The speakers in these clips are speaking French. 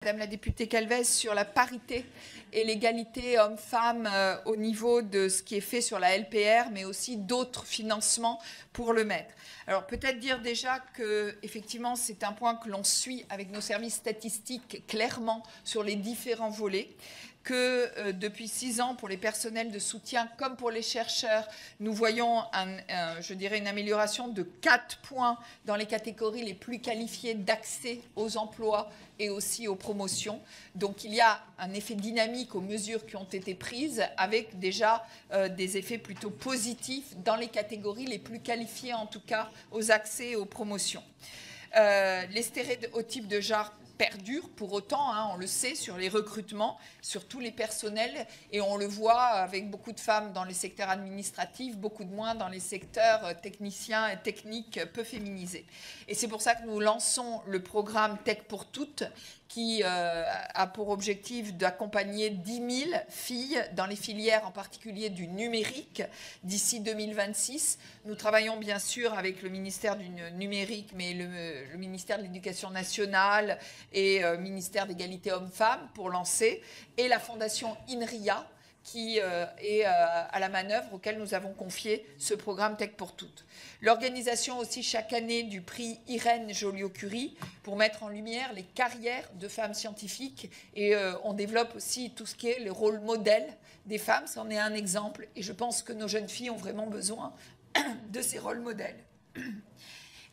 Madame la députée Calvez, sur la parité et l'égalité hommes-femmes au niveau de ce qui est fait sur la LPR, mais aussi d'autres financements pour le mettre. Alors peut-être dire déjà que effectivement c'est un point que l'on suit avec nos services statistiques clairement sur les différents volets, que depuis 6 ans, pour les personnels de soutien comme pour les chercheurs, nous voyons je dirais une amélioration de 4 points dans les catégories les plus qualifiées d'accès aux emplois et aussi aux promotions. Donc il y a un effet dynamique aux mesures qui ont été prises, avec déjà des effets plutôt positifs dans les catégories les plus qualifiées, en tout cas aux accès et aux promotions. Les stéréotypes de genre perdure pour autant, on le sait, sur les recrutements, sur tous les personnels, et on le voit avec beaucoup de femmes dans les secteurs administratifs, beaucoup de moins dans les secteurs techniciens et techniques peu féminisés. Et c'est pour ça que nous lançons le programme Tech pour toutes, qui a pour objectif d'accompagner 10 000 filles dans les filières, en particulier du numérique, d'ici 2026. Nous travaillons bien sûr avec le ministère du numérique, mais le ministère de l'Éducation nationale et ministère d'égalité hommes-femmes pour lancer, et la fondation INRIA, qui est à la manœuvre, auquel nous avons confié ce programme Tech pour toutes. L'organisation aussi chaque année du prix Irène Joliot-Curie pour mettre en lumière les carrières de femmes scientifiques, et on développe aussi tout ce qui est le rôle modèle des femmes, c'en est un exemple, et je pense que nos jeunes filles ont vraiment besoin de ces rôles modèles.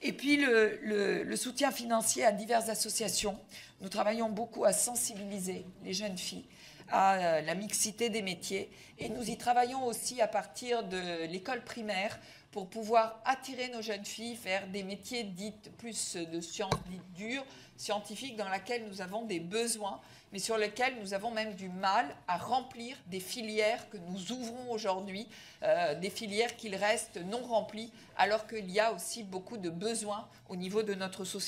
Et puis le soutien financier à diverses associations. Nous travaillons beaucoup à sensibiliser les jeunes filles à la mixité des métiers, et nous y travaillons aussi à partir de l'école primaire pour pouvoir attirer nos jeunes filles vers des métiers dits plus de sciences dites dures, scientifiques, dans lesquels nous avons des besoins, mais sur lesquels nous avons même du mal à remplir des filières que nous ouvrons aujourd'hui, des filières qui restent non remplies, alors qu'il y a aussi beaucoup de besoins au niveau de notre société.